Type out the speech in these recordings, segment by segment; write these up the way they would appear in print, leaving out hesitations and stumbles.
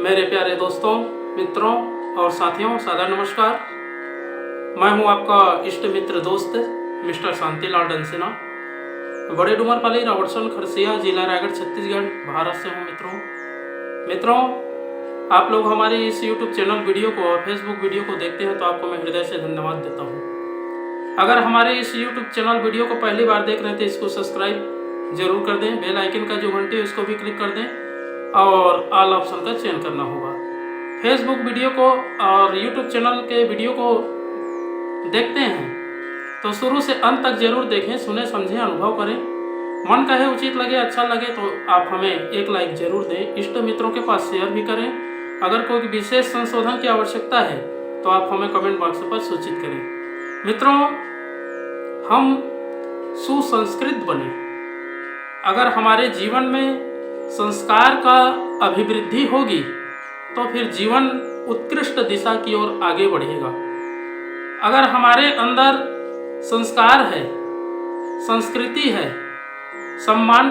मेरे प्यारे दोस्तों, मित्रों और साथियों, सादर नमस्कार। मैं हूं आपका इष्ट मित्र दोस्त मिस्टर शांतिलाल डंसेना, बड़े डूमरपाली, रावटसन, खरसिया, जिला रायगढ़, छत्तीसगढ़, भारत से हूं। मित्रों, आप लोग हमारे इस यूट्यूब चैनल वीडियो को और फेसबुक वीडियो को देखते हैं तो आपको मैं हृदय से धन्यवाद देता हूं। अगर हमारे इस यूट्यूब चैनल वीडियो को पहली बार देख रहे थे, इसको सब्सक्राइब जरूर कर दें, बेल आइकन का जो घंटी है उसको भी क्लिक कर दें और ऑल ऑप्शन का चयन करना होगा। फेसबुक वीडियो को और यूट्यूब चैनल के वीडियो को देखते हैं तो शुरू से अंत तक जरूर देखें, सुने, समझें, अनुभव करें। मन कहे, उचित लगे, अच्छा लगे तो आप हमें एक लाइक जरूर दें। इष्ट मित्रों के पास शेयर भी करें। अगर कोई विशेष संशोधन की आवश्यकता है तो आप हमें कमेंट बॉक्स पर सूचित करें। मित्रों, हम सुसंस्कृत बने। अगर हमारे जीवन में संस्कार का अभिवृद्धि होगी तो फिर जीवन उत्कृष्ट दिशा की ओर आगे बढ़ेगा। अगर हमारे अंदर संस्कार है, संस्कृति है, सम्मान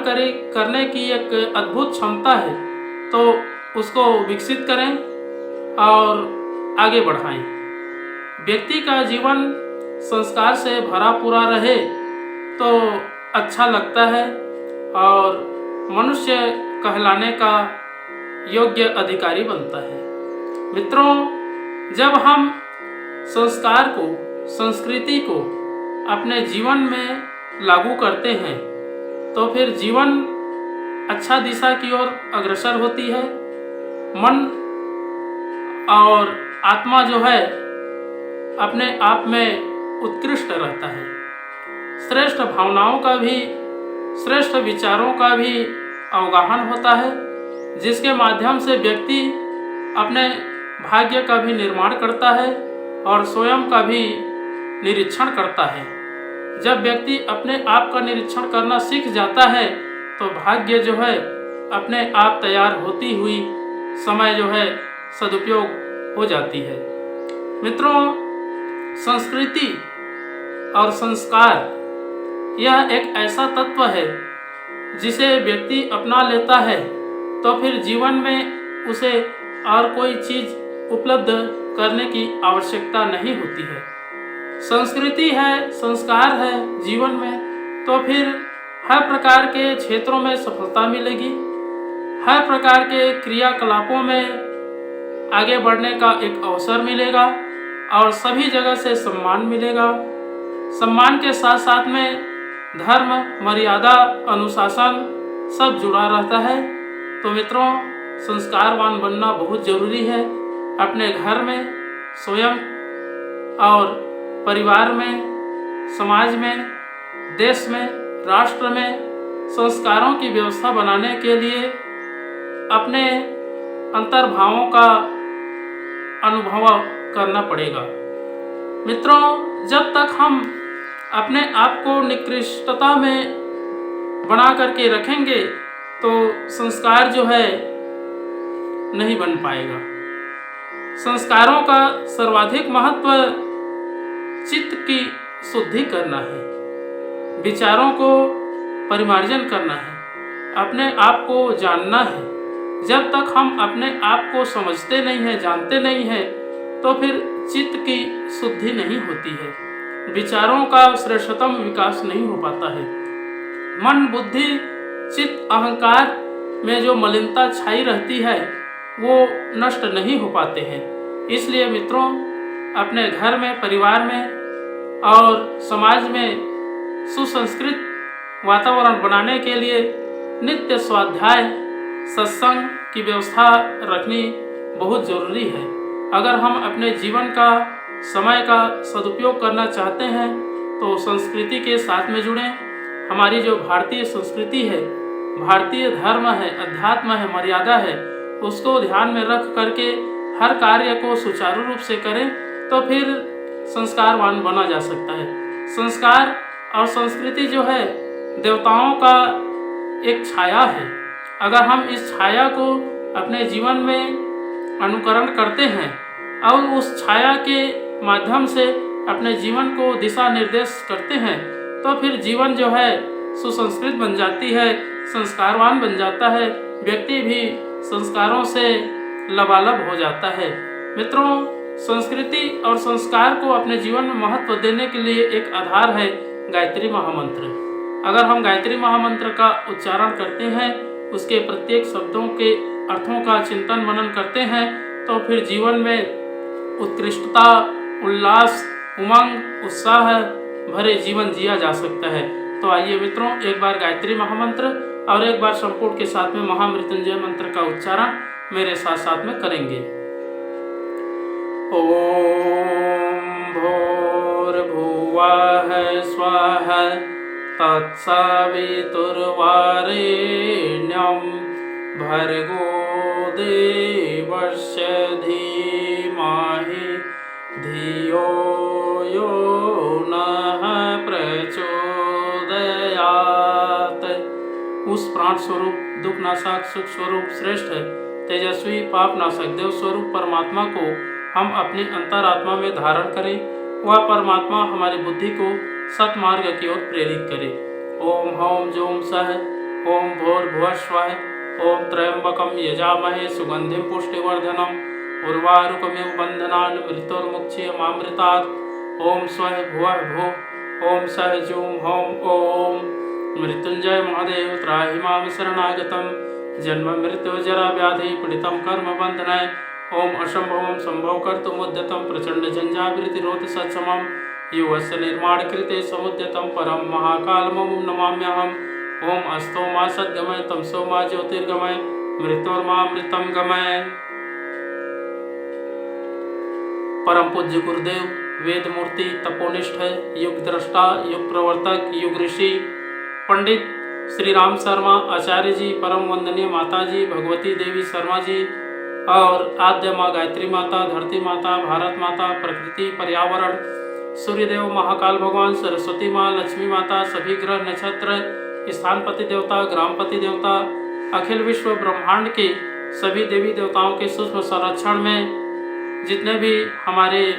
करने की एक अद्भुत क्षमता है तो उसको विकसित करें और आगे बढ़ाएं। व्यक्ति का जीवन संस्कार से भरा पूरा रहे तो अच्छा लगता है और मनुष्य कहलाने का योग्य अधिकारी बनता है। मित्रों, जब हम संस्कार को, संस्कृति को अपने जीवन में लागू करते हैं तो फिर जीवन अच्छा दिशा की ओर अग्रसर होती है। मन और आत्मा जो है अपने आप में उत्कृष्ट रहता है। श्रेष्ठ भावनाओं का भी, श्रेष्ठ विचारों का भी अवगाहन होता है, जिसके माध्यम से व्यक्ति अपने भाग्य का भी निर्माण करता है और स्वयं का भी निरीक्षण करता है। जब व्यक्ति अपने आप का निरीक्षण करना सीख जाता है तो भाग्य जो है अपने आप तैयार होती हुई समय जो है सदुपयोग हो जाती है। मित्रों, संस्कृति और संस्कार यह एक ऐसा तत्व है जिसे व्यक्ति अपना लेता है तो फिर जीवन में उसे और कोई चीज उपलब्ध करने की आवश्यकता नहीं होती है। संस्कृति है, संस्कार है जीवन में तो फिर हर प्रकार के क्षेत्रों में सफलता मिलेगी, हर प्रकार के क्रियाकलापों में आगे बढ़ने का एक अवसर मिलेगा और सभी जगह से सम्मान मिलेगा। सम्मान के साथ साथ में धर्म, मर्यादा, अनुशासन सब जुड़ा रहता है। तो मित्रों, संस्कारवान बनना बहुत जरूरी है। अपने घर में, स्वयं और परिवार में, समाज में, देश में, राष्ट्र में संस्कारों की व्यवस्था बनाने के लिए अपने अंतर्भावों का अनुभव करना पड़ेगा। मित्रों, जब तक हम अपने आप को निकृष्टता में बना करके रखेंगे तो संस्कार जो है नहीं बन पाएगा। संस्कारों का सर्वाधिक महत्व चित्त की शुद्धि करना है, विचारों को परिमार्जन करना है, अपने आप को जानना है। जब तक हम अपने आप को समझते नहीं हैं, जानते नहीं हैं तो फिर चित्त की शुद्धि नहीं होती है, विचारों का श्रेष्ठतम विकास नहीं हो पाता है। मन, बुद्धि, चित्त, अहंकार में जो मलिनता छाई रहती है वो नष्ट नहीं हो पाते हैं। इसलिए मित्रों, अपने घर में, परिवार में और समाज में सुसंस्कृत वातावरण बनाने के लिए नित्य स्वाध्याय, सत्संग की व्यवस्था रखनी बहुत जरूरी है। अगर हम अपने जीवन का, समय का सदुपयोग करना चाहते हैं तो संस्कृति के साथ में जुड़ें। हमारी जो भारतीय संस्कृति है, भारतीय धर्म है, अध्यात्म है, मर्यादा है, उसको ध्यान में रख करके हर कार्य को सुचारू रूप से करें तो फिर संस्कारवान बना जा सकता है। संस्कार और संस्कृति जो है देवताओं का एक छाया है। अगर हम इस छाया को अपने जीवन में अनुकरण करते हैं और उस छाया के माध्यम से अपने जीवन को दिशा निर्देश करते हैं तो फिर जीवन जो है सुसंस्कृत बन जाती है, संस्कारवान बन जाता है। व्यक्ति भी संस्कारों से लबालब हो जाता है। मित्रों, संस्कृति और संस्कार को अपने जीवन में महत्व देने के लिए एक आधार है गायत्री महामंत्र। अगर हम गायत्री महामंत्र का उच्चारण करते हैं, उसके प्रत्येक शब्दों के अर्थों का चिंतन मनन करते हैं, तो फिर जीवन में उत्कृष्टता, उल्लास, उमंग, उत्साह भरे जीवन जिया जा सकता है। तो आइए मित्रों, एक बार गायत्री महामंत्र और एक बार संपूर्ण के साथ में महामृत्युंजय मंत्र का उच्चारण मेरे साथ साथ में करेंगे। ओम भूर्भुवः स्वः तत्सवितुर्वरेण्यं भर्गो देवस्य धीमहि धियो यो नः प्रचोदयात्। उस प्राण स्वरूप, दुख नाशक, सुख स्वरूप, श्रेष्ठ, तेजस्वी, पाप नाशक, देव स्वरूप परमात्मा को हम अपनी अंतरात्मा में धारण करें। वह परमात्मा हमारी बुद्धि को सतमार्ग की ओर प्रेरित करे। ओम हौम जोम सह ओम भूर्भुवः स्वः ओम त्र्यंबकं यजामहे सुगंधिं पुष्टिवर्धनम् उर्वारुकमिव बन्धनान् मृत्युर्मुक्षीयमामृतात्। ओम स्वः भुवः भुवः ओम सह जूम होम। ओम मृत्युंजय महादेव त्राहि मां शरणागतं जन्म मृत्यु जरा व्याधि पीड़ितं कर्म बंधनाय। ओम असंभवं संभव कर्तुमुद्यतं प्रचंड झंझाविरतिरोध सक्षमं युवस्य निर्माण कृते समुद्यतं परम महाकालमं नमाम्यहम्। ओम अस्तो मा सद्गमय तमसो मा ज्योतिर्गमय मृत्योर्मामृतं गमय। परम पूज्य गुरुदेव, वेद मूर्ति, तपोनिष्ठ, युग दृष्टा, युग प्रवर्तक, युग ऋषि पंडित श्री राम शर्मा आचार्य जी, परम वंदनीय माता जी भगवती देवी शर्मा जी और आद्य माँ गायत्री माता, धरती माता, भारत माता, प्रकृति, पर्यावरण, सूर्यदेव, महाकाल भगवान, सरस्वती माँ, लक्ष्मी माता, सभी ग्रह नक्षत्र, स्थानपति देवता, ग्रामपति देवता, अखिल विश्व ब्रह्मांड के सभी देवी देवताओं के सूक्ष्म संरक्षण में जितने भी हमारे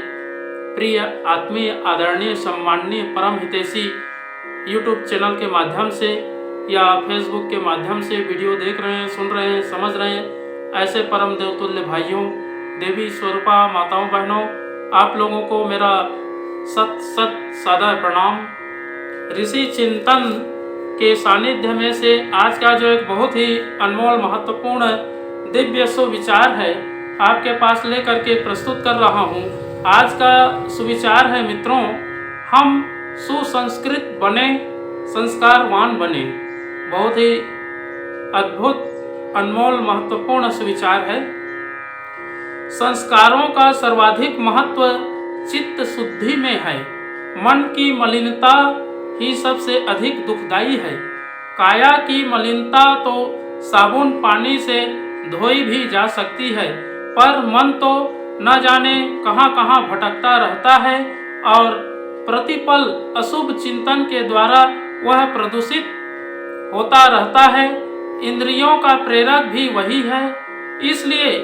प्रिय, आत्मीय, आदरणीय, सम्माननीय, परम हितैषी यूट्यूब चैनल के माध्यम से या फेसबुक के माध्यम से वीडियो देख रहे हैं, सुन रहे हैं, समझ रहे हैं, ऐसे परम देवतुल्य भाइयों, देवी स्वरूपा माताओं, बहनों, आप लोगों को मेरा सत सत सादर प्रणाम। ऋषि चिंतन के सानिध्य में से आज का जो एक बहुत ही अनमोल, महत्वपूर्ण, दिव्य सुविचार है, आपके पास लेकर के प्रस्तुत कर रहा हूँ। आज का सुविचार है मित्रों, हम सुसंस्कृत बने, संस्कारवान बने। बहुत ही अद्भुत, अनमोल, महत्वपूर्ण सुविचार है। संस्कारों का सर्वाधिक महत्व चित्त शुद्धि में है। मन की मलिनता ही सबसे अधिक दुखदायी है। काया की मलिनता तो साबुन पानी से धोई भी जा सकती है, पर मन तो न जाने कहां कहां भटकता रहता है और प्रतिपल अशुभ चिंतन के द्वारा वह प्रदूषित होता रहता है। इंद्रियों का प्रेरक भी वही है, इसलिए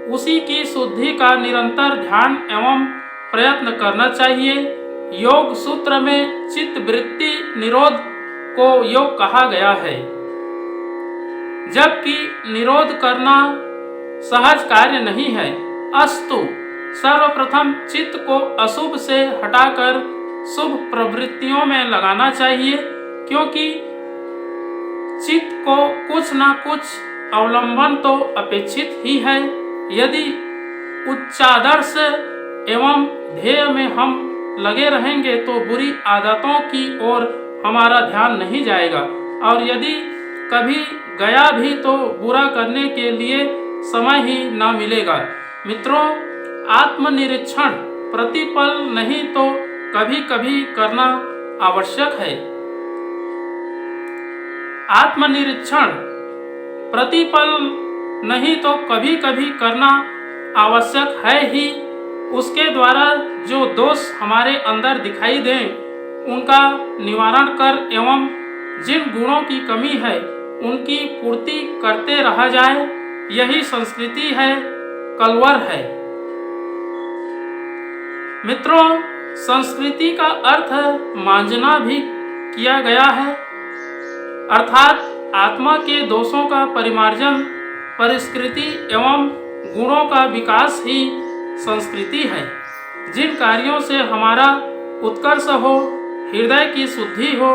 उसी की शुद्धि का निरंतर ध्यान एवं प्रयत्न करना चाहिए। योग सूत्र में चित्त वृत्ति निरोध को योग कहा गया है, जबकि निरोध करना सहज कार्य नहीं है। अस्तु सर्वप्रथम चित्त को अशुभ से हटाकर शुभ प्रवृत्तियों में लगाना चाहिए, क्योंकि चित्त को कुछ न कुछ अवलंबन तो अपेक्षित ही है। यदि उच्चादर्श एवं ध्येय में हम लगे रहेंगे तो बुरी आदतों की ओर हमारा ध्यान नहीं जाएगा, और यदि कभी गया भी तो बुरा करने के लिए समय ही ना मिलेगा। मित्रों, आत्मनिरीक्षण प्रतिपल नहीं तो कभी कभी करना आवश्यक है। आत्मनिरीक्षण प्रतिपल नहीं तो कभी कभी करना आवश्यक है ही। उसके द्वारा जो दोष हमारे अंदर दिखाई दें, उनका निवारण कर एवं जिन गुणों की कमी है उनकी पूर्ति करते रहा जाए, यही संस्कृति है, कलवर है। मित्रों, संस्कृति का अर्थ मांझना भी किया गया है, अर्थात आत्मा के दोषों का परिमार्जन, परिष्कृति एवं गुणों का विकास ही संस्कृति है। जिन कार्यों से हमारा उत्कर्ष हो, हृदय की शुद्धि हो,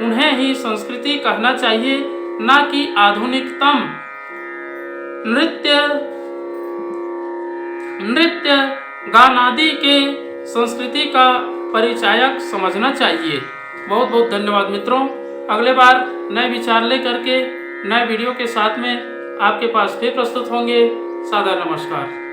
उन्हें ही संस्कृति कहना चाहिए, न कि आधुनिकतम नृत्य गान आदि के संस्कृति का परिचायक समझना चाहिए। बहुत बहुत धन्यवाद मित्रों। अगले बार नए विचार लेकर के नए वीडियो के साथ में आपके पास फिर प्रस्तुत होंगे। सादर नमस्कार।